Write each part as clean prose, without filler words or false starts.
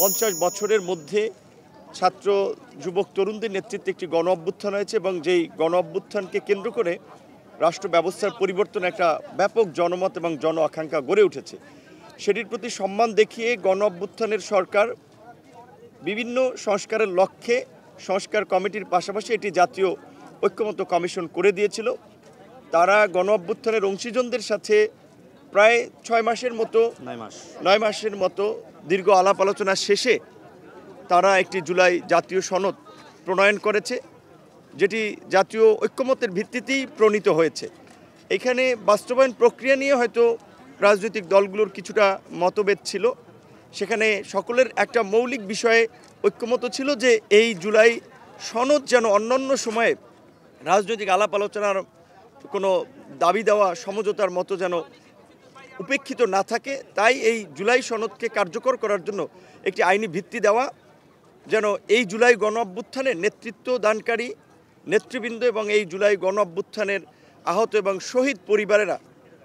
50 বছরের মধ্যে ছাত্র যুবক তরুণদের নেতৃত্বে একটি গণ অভ্যুত্থান হয়েছে এবং যেই গণ অভ্যুত্থানকে কেন্দ্র করে রাষ্ট্র ব্যবস্থার পরিবর্তন একটা ব্যাপক জনমত এবং জন আকাঙ্ক্ষা গড়ে উঠেছে। সেটির প্রতি সম্মান দেখিয়ে গণ অভ্যুত্থানের সরকার বিভিন্ন সংস্কারের লক্ষ্যে সংস্কার কমিটির পাশাপাশি এটি জাতীয় ঐক্যমত্য কমিশন করে দিয়েছিল। তারা গণ অভ্যুত্থানের অংশীজনদের সাথে প্রায় 9 মাসের মতো দীর্ঘ আলাপ আলোচনা শেষে তারা একটি জুলাই জাতীয় সনদ প্রণয়ন করেছে, যেটি জাতীয় ঐক্যমত্যের ভিত্তিতেই প্রণীত হয়েছে। এখানে বাস্তবায়ন প্রক্রিয়া নিয়ে হয়তো রাজনৈতিক দলগুলোর কিছুটা মতভেদ ছিল। সেখানে সকলের একটা মৌলিক বিষয়ে ঐক্যমত ছিল যে এই জুলাই সনদ যেন অন্যান্য সময়ে রাজনৈতিক আলাপ আলোচনার কোনো দাবি দেওয়া সমঝোতার মতো যেন উপেক্ষিত না থাকে। তাই এই জুলাই সনদকে কার্যকর করার জন্য একটি আইনি ভিত্তি দেওয়া, যেন এই জুলাই গণ অভ্যুত্থানের নেতৃত্ব দানকারী নেতৃবৃন্দ এবং এই জুলাই গণ অভ্যুত্থানের আহত এবং শহীদ পরিবারেরা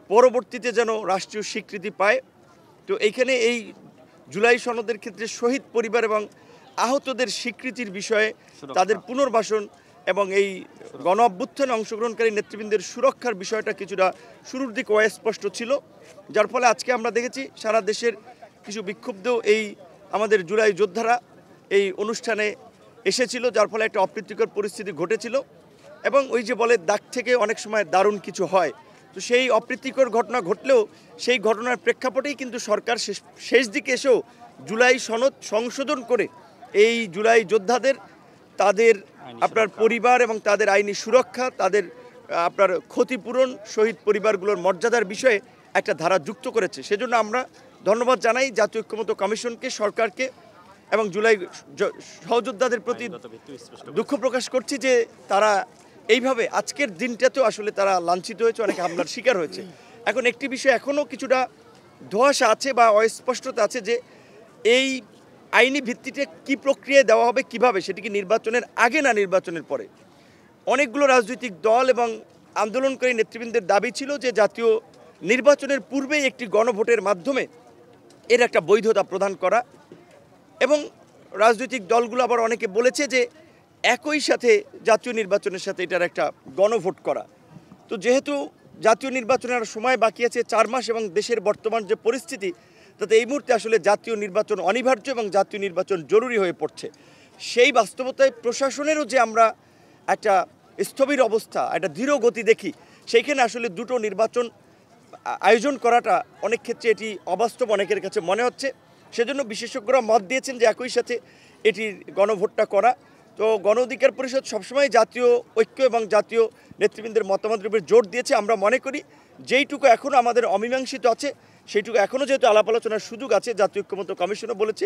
পরবর্তীতে যেন রাষ্ট্রীয় স্বীকৃতি পায়। তো এইখানে এই জুলাই সনদের ক্ষেত্রে শহীদ পরিবার এবং আহতদের স্বীকৃতির বিষয়ে তাদের পুনর্বাসন এবং এই গণ অভ্যুত্থানে অংশগ্রহণকারী নেতৃবৃন্দের সুরক্ষার বিষয়টা কিছুটা শুরুর দিকে অস্পষ্ট ছিল, যার ফলে আজকে আমরা দেখেছি সারা দেশের কিছু বিক্ষুব্ধ এই আমাদের জুলাই যোদ্ধারা এই অনুষ্ঠানে এসেছিল, যার ফলে একটা অপ্রীতিকর পরিস্থিতি ঘটেছিল। এবং ওই যে বলে দাগ থেকে অনেক সময় দারুণ কিছু হয়, তো সেই অপ্রীতিকর ঘটনা ঘটলেও সেই ঘটনার প্রেক্ষাপটেই কিন্তু সরকার শেষ দিকে এসেও জুলাই সনদ সংশোধন করে এই জুলাই যোদ্ধাদের তাদের আপনার পরিবার এবং তাদের আইনি সুরক্ষা, তাদের আপনার ক্ষতিপূরণ, শহীদ পরিবারগুলোর মর্যাদার বিষয়ে একটা ধারা যুক্ত করেছে। সেজন্য আমরা ধন্যবাদ জানাই জাতীয় ঐক্যমত্য কমিশনকে, সরকারকে এবং জুলাই সহযোদ্ধাদের প্রতি দুঃখ প্রকাশ করছি যে তারা এইভাবে আজকের দিনটাতেও আসলে তারা লাঞ্ছিত হয়েছে, অনেক হামলার শিকার হয়েছে। এখন একটি বিষয় এখনও কিছুটা ধোঁয়াশা আছে বা অস্পষ্টতা আছে যে এই আইনি ভিত্তিতে কি প্রক্রিয়ায় দেওয়া হবে, কিভাবে, সেটি কি নির্বাচনের আগে না নির্বাচনের পরে। অনেকগুলো রাজনৈতিক দল এবং আন্দোলনকারী নেতৃবৃন্দের দাবি ছিল যে জাতীয় নির্বাচনের পূর্বেই একটি গণভোটের মাধ্যমে এর একটা বৈধতা প্রদান করা, এবং রাজনৈতিক দলগুলো আবার অনেকে বলেছে যে একই সাথে জাতীয় নির্বাচনের সাথে এটার একটা গণভোট করা। তো যেহেতু জাতীয় নির্বাচনের সময় বাকি আছে 4 মাস এবং দেশের বর্তমান যে পরিস্থিতি, তাতে এই মুহূর্তে আসলে জাতীয় নির্বাচন অনিবার্য এবং জাতীয় নির্বাচন জরুরি হয়ে পড়ছে। সেই বাস্তবতায় প্রশাসনেরও যে আমরা একটা স্থবির অবস্থা, একটা ধীর গতি দেখি, সেইখানে আসলে দুটো নির্বাচন আয়োজন করাটা অনেক ক্ষেত্রে এটি অবাস্তব অনেকের কাছে মনে হচ্ছে। সেজন্য বিশেষজ্ঞরা মত দিয়েছেন যে একই সাথে এটির গণভোটটা করা। তো গণ অধিকার পরিষদ সবসময় জাতীয় ঐক্য এবং জাতীয় নেতৃবৃন্দের মতামতের উপর জোর দিয়েছে। আমরা মনে করি যেইটুকু এখনও আমাদের অমীমাংসিত আছে সেইটুকু এখনও যেহেতু আলাপ আলোচনার সুযোগ আছে, জাতীয় ঐক্যমত্য কমিশনও বলেছে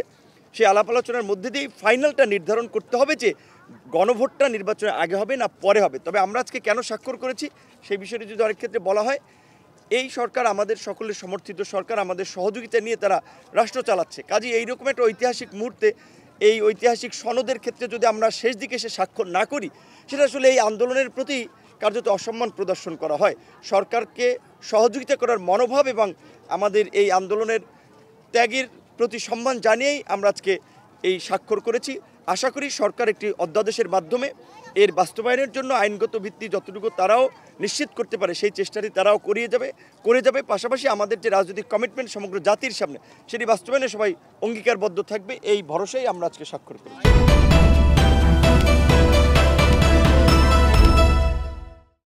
সেই আলাপ আলোচনার মধ্যে দিয়েই ফাইনালটা নির্ধারণ করতে হবে যে গণভোটটা নির্বাচনের আগে হবে না পরে হবে। তবে আমরা আজকে কেন স্বাক্ষর করেছি সেই বিষয়টি যদি অনেক ক্ষেত্রে বলা হয়, এই সরকার আমাদের সকলের সমর্থিত সরকার, আমাদের সহযোগিতা নিয়ে তারা রাষ্ট্র চালাচ্ছে। কাজেই এইরকম একটা ঐতিহাসিক মুহূর্তে এই ঐতিহাসিক সনদের ক্ষেত্রে যদি আমরা শেষ দিকে এসে স্বাক্ষর না করি, সেটা আসলে এই আন্দোলনের প্রতি কার্যত অসম্মান প্রদর্শন করা হয়। সরকারকে সহযোগিতা করার মনোভাব এবং আমাদের এই আন্দোলনের ত্যাগের প্রতি সম্মান জানিয়েই আমরা আজকে এই স্বাক্ষর করেছি। আশা করি সরকার একটি অধ্যাদেশের মাধ্যমে এর বাস্তবায়নের জন্য আইনগত ভিত্তি যতটুকু তারাও নিশ্চিত করতে পারে সেই চেষ্টাটি তারাও করে যাবে। পাশাপাশি আমাদের যে রাজনৈতিক কমিটমেন্ট সমগ্র জাতির সামনে, সেটি বাস্তবায়নে সবাই অঙ্গীকারবদ্ধ থাকবে, এই ভরসায় আমরা আজকে স্বাক্ষর করি।